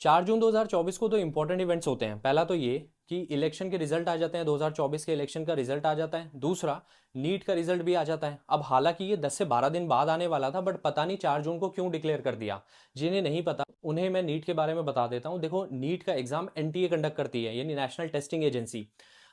4 जून 2024 को तो important events होते हैं। पहला तो ये कि इलेक्शन के रिजल्ट आ जाते हैं, 2024 के इलेक्शन का रिजल्ट आ जाता है। दूसरा, नीट का रिजल्ट भी आ जाता है। अब हालांकि ये 10 से 12 दिन बाद आने वाला था, बट पता नहीं 4 जून को क्यों डिक्लेयर कर दिया। जिन्हें नहीं पता उन्हें मैं नीट के बारे में बता देता हूँ। देखो, नीट का एग्जाम एनटीए कंडक्ट करती है, यानी नेशनल टेस्टिंग एजेंसी।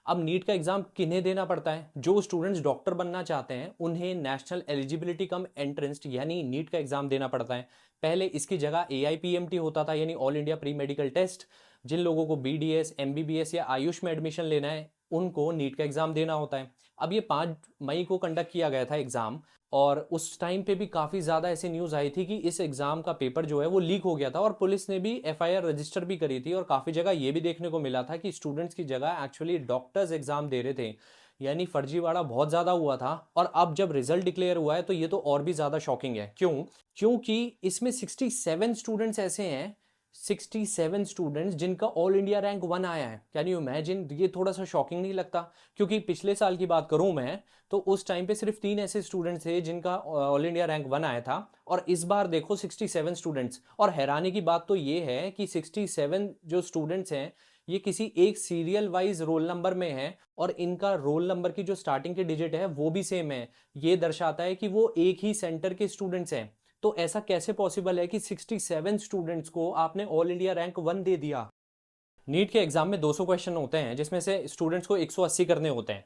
अब नीट का एग्जाम किन्हें देना पड़ता है? जो स्टूडेंट्स डॉक्टर बनना चाहते हैं उन्हें नेशनल एलिजिबिलिटी कम एंट्रेंस यानी नीट का एग्जाम देना पड़ता है। पहले इसकी जगह एआईपीएमटी होता था, यानी all India pre medical test. जिन लोगों को बीडीएस, एमबीबीएस या आयुष में एडमिशन लेना है उनको नीट का एग्जाम देना होता है। अब ये 5 मई को कंडक्ट किया गया था एग्जाम, और उस टाइम पे भी काफ़ी ज़्यादा ऐसी न्यूज़ आई थी कि इस एग्ज़ाम का पेपर जो है वो लीक हो गया था, और पुलिस ने भी एफआईआर रजिस्टर भी करी थी। और काफ़ी जगह ये भी देखने को मिला था कि स्टूडेंट्स की जगह एक्चुअली डॉक्टर्स एग्ज़ाम दे रहे थे, यानी फर्जीवाड़ा बहुत ज़्यादा हुआ था। और अब जब रिजल्ट डिक्लेयर हुआ है तो ये तो और भी ज़्यादा शॉकिंग है। क्यों? क्योंकि इसमें 67 स्टूडेंट्स ऐसे हैं, 67 स्टूडेंट्स जिनका ऑल इंडिया रैंक 1 आया है। Can you imagine? ये थोड़ा सा शॉकिंग नहीं लगता? क्योंकि पिछले साल की बात करूं मैं, तो उस टाइम पे सिर्फ 3 ऐसे स्टूडेंट्स थे जिनका ऑल इंडिया रैंक 1 आया था, और इस बार देखो 67 स्टूडेंट्स। और हैरानी की बात तो ये है कि 67 जो स्टूडेंट्स हैं ये किसी एक सीरियल वाइज रोल नंबर में है, और इनका रोल नंबर की जो स्टार्टिंग के डिजिट है वो भी सेम है। ये दर्शाता है कि वो एक ही सेंटर के स्टूडेंट्स हैं। तो ऐसा कैसे पॉसिबल है कि 67 स्टूडेंट्स को आपने ऑल इंडिया रैंक 1 दे दिया? नीट के एग्जाम में 200 क्वेश्चन होते हैं, जिसमें से स्टूडेंट्स को 180 करने होते हैं।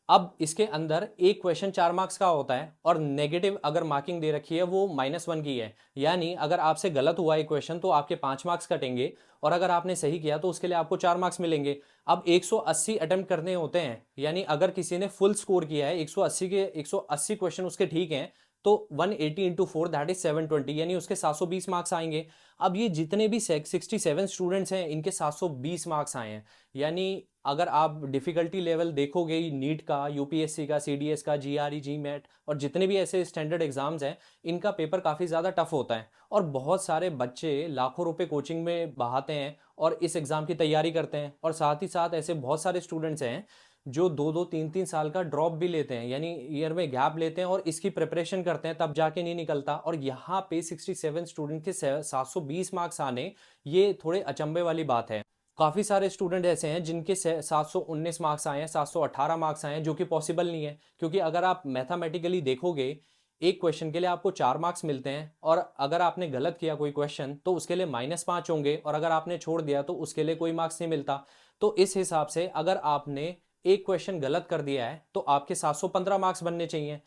अब इसके अंदर एक क्वेश्चन 4 मार्क्स का होता है, और नेगेटिव अगर मार्किंग दे रखी है वो -1 की है। यानी अगर आपसे गलत हुआ एक क्वेश्चन तो आपके 5 मार्क्स कटेंगे, और अगर आपने सही किया तो उसके लिए आपको 4 मार्क्स मिलेंगे। अब 180 अटेम्प्ट करने होते हैं, यानी अगर किसी ने फुल स्कोर किया है 180 के 180 क्वेश्चन उसके ठीक हैं, तो 180 इंटू 4 दैट इज 720, यानी उसके 720 मार्क्स आएंगे। अब ये जितने भी 67 स्टूडेंट्स हैं इनके 720 मार्क्स आए हैं। यानी अगर आप डिफिकल्टी लेवल देखोगे नीट का, यूपीएससी का, सीडीएस का, जीआरई, जीमेट और जितने भी ऐसे स्टैंडर्ड एग्जाम्स हैं, इनका पेपर काफ़ी ज़्यादा टफ होता है। और बहुत सारे बच्चे लाखों रुपए कोचिंग में बहाते हैं और इस एग्ज़ाम की तैयारी करते हैं। और साथ ही साथ ऐसे बहुत सारे स्टूडेंट्स हैं जो 2-2 3-3 साल का ड्रॉप भी लेते हैं, यानी ईयर में गैप लेते हैं और इसकी प्रिपरेशन करते हैं, तब जाके नहीं निकलता। और यहाँ पे 67 स्टूडेंट के 720 मार्क्स आने, ये थोड़े अचंभे वाली बात है। काफ़ी सारे स्टूडेंट ऐसे हैं जिनके 719 मार्क्स आए हैं, 718 मार्क्स आए हैं, जो कि पॉसिबल नहीं है। क्योंकि अगर आप मैथमेटिकली देखोगे, एक क्वेश्चन के लिए आपको 4 मार्क्स मिलते हैं, और अगर आपने गलत किया कोई क्वेश्चन तो उसके लिए -5 होंगे, और अगर आपने छोड़ दिया तो उसके लिए कोई मार्क्स नहीं मिलता। तो इस हिसाब से अगर आपने एक क्वेश्चन गलत कर दिया है तो आपके 715 मार्क्स बनने चाहिए,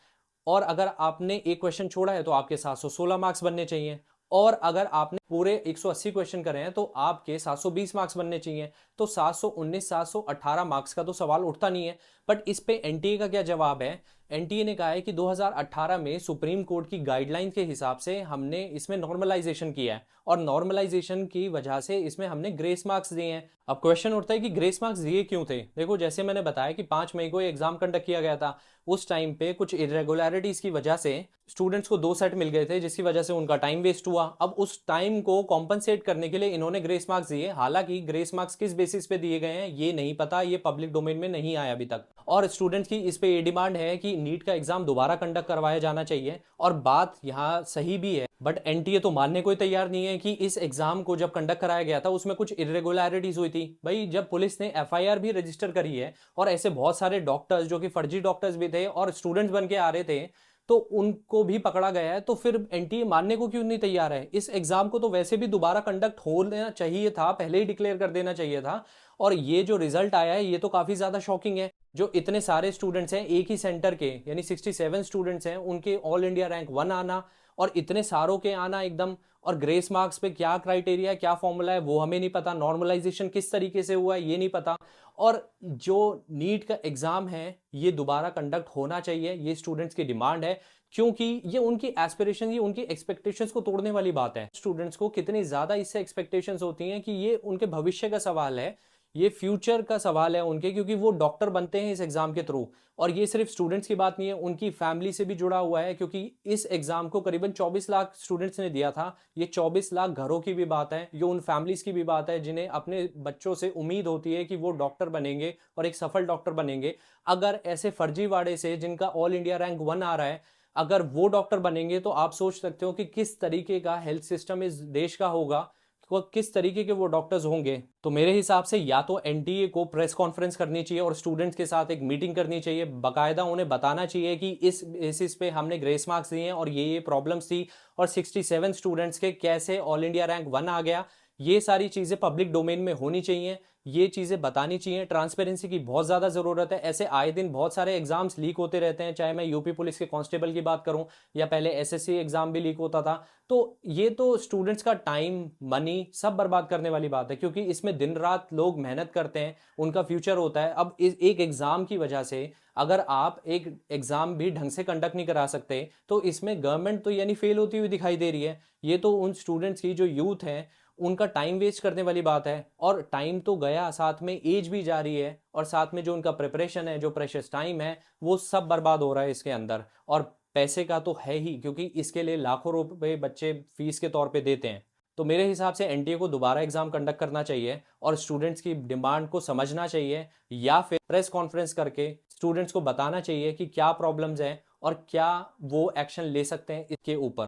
और अगर आपने एक क्वेश्चन छोड़ा है तो आपके 716 मार्क्स बनने चाहिए, और अगर आपने पूरे 180 क्वेश्चन करे हैं तो आपके 720 मार्क्स बनने चाहिए। तो 719 718 मार्क्स का तो सवाल उठता नहीं है। बट इस पे एनटीए का क्या जवाब है? एनटीए ने कहा है कि 2018 में सुप्रीम कोर्ट की गाइडलाइन के हिसाब से हमने इसमें नॉर्मलाइजेशन किया है, और नॉर्मलाइजेशन की वजह से इसमें हमने ग्रेस मार्क्स दिए हैं। अब क्वेश्चन उठता है कि ग्रेस मार्क्स दिए क्यों थे? देखो, जैसे मैंने बताया कि 5 मई को एग्जाम कंडक्ट किया गया था। उस टाइम पे कुछ इरेगुलरिटीज की वजह से स्टूडेंट्स को 2 सेट मिल गए थे, जिसकी वजह से उनका टाइम वेस्ट हुआ। अब उस टाइम को कॉम्पनसेट करने के लिए इन्होंने ग्रेस मार्क्स दिए। हालांकि ग्रेस मार्क्स किस बेसिस पे दिए गए हैं ये नहीं पता, ये पब्लिक डोमेन में नहीं आया अभी तक। और स्टूडेंट्स की इस पे ये डिमांड है कि नीट का एग्जाम दोबारा कंडक्ट करवाया जाना चाहिए, और बात यहाँ सही भी है। बट एनटीए तो मानने को तैयार नहीं है कि इस एग्जाम को जब कंडक्ट कराया गया था उसमें कुछ इरेगुलरिटीज हुई थी। भाई, जब पुलिस ने एफआईआर भी रजिस्टर करी है, और ऐसे बहुत सारे डॉक्टर्स जो कि फर्जी डॉक्टर्स भी थे और स्टूडेंट्स बन के आ रहे थे, तो उनको भी पकड़ा गया है, तो फिर एनटीए मानने को क्यों नहीं तैयार है? इस एग्जाम को तो वैसे भी दोबारा कंडक्ट होना चाहिए था, पहले ही डिक्लेयर कर देना चाहिए था। और ये जो रिजल्ट आया है ये तो काफी ज्यादा शॉकिंग है। जो इतने सारे स्टूडेंट्स हैं एक ही सेंटर के, यानी 67 स्टूडेंट्स हैं, उनके ऑल इंडिया रैंक 1 आना, और इतने सारों के आना एकदम। और ग्रेस मार्क्स पे क्या क्राइटेरिया है, क्या फॉर्मूला है, वो हमें नहीं पता। नॉर्मलाइजेशन किस तरीके से हुआ है ये नहीं पता। और जो नीट का एग्जाम है ये दोबारा कंडक्ट होना चाहिए, ये स्टूडेंट्स की डिमांड है। क्योंकि ये उनकी एस्पिरेशन, ये उनकी एक्सपेक्टेशंस को तोड़ने वाली बात है। स्टूडेंट्स को कितनी ज्यादा इससे एक्सपेक्टेशंस होती हैं कि ये उनके भविष्य का सवाल है, ये फ्यूचर का सवाल है उनके, क्योंकि वो डॉक्टर बनते हैं इस एग्जाम के थ्रू। और ये सिर्फ स्टूडेंट्स की बात नहीं है, उनकी फैमिली से भी जुड़ा हुआ है, क्योंकि इस एग्जाम को करीबन 24 लाख स्टूडेंट्स ने दिया था। ये 24 लाख घरों की भी बात है, ये उन फैमिलीज की भी बात है जिन्हें अपने बच्चों से उम्मीद होती है कि वो डॉक्टर बनेंगे और एक सफल डॉक्टर बनेंगे। अगर ऐसे फर्जीवाड़े से जिनका ऑल इंडिया रैंक 1 आ रहा है, अगर वो डॉक्टर बनेंगे तो आप सोच सकते हो कि किस तरीके का हेल्थ सिस्टम इस देश का होगा। किस तरीके के वो डॉक्टर्स होंगे। तो मेरे हिसाब से या तो एनटीए को प्रेस कॉन्फ्रेंस करनी चाहिए और स्टूडेंट्स के साथ एक मीटिंग करनी चाहिए, बाकायदा उन्हें बताना चाहिए कि इस बेसिस पे हमने ग्रेस मार्क्स दिए हैं और ये प्रॉब्लम्स थी, और 67 स्टूडेंट्स के कैसे ऑल इंडिया रैंक 1 आ गया। ये सारी चीज़ें पब्लिक डोमेन में होनी चाहिए, ये चीज़ें बतानी चाहिए। ट्रांसपेरेंसी की बहुत ज़्यादा ज़रूरत है। ऐसे आए दिन बहुत सारे एग्जाम्स लीक होते रहते हैं, चाहे मैं यूपी पुलिस के कांस्टेबल की बात करूं या पहले एसएससी एग्जाम भी लीक होता था। तो ये तो स्टूडेंट्स का टाइम, मनी सब बर्बाद करने वाली बात है, क्योंकि इसमें दिन रात लोग मेहनत करते हैं, उनका फ्यूचर होता है। अब इस एक एग्जाम की वजह से अगर आप एक एग्जाम भी ढंग से कंडक्ट नहीं करा सकते, तो इसमें गवर्नमेंट तो यानी फेल होती हुई दिखाई दे रही है। ये तो उन स्टूडेंट्स की, जो यूथ है, उनका टाइम वेस्ट करने वाली बात है। और टाइम तो गया, साथ में एज भी जा रही है, और साथ में जो उनका प्रिपरेशन है, जो प्रेशियस टाइम है, वो सब बर्बाद हो रहा है इसके अंदर। और पैसे का तो है ही, क्योंकि इसके लिए लाखों रुपए बच्चे फीस के तौर पे देते हैं। तो मेरे हिसाब से एनटीए को दोबारा एग्जाम कंडक्ट करना चाहिए और स्टूडेंट्स की डिमांड को समझना चाहिए, या फिर प्रेस कॉन्फ्रेंस करके स्टूडेंट्स को बताना चाहिए कि क्या प्रॉब्लम्स हैं और क्या वो एक्शन ले सकते हैं इसके ऊपर।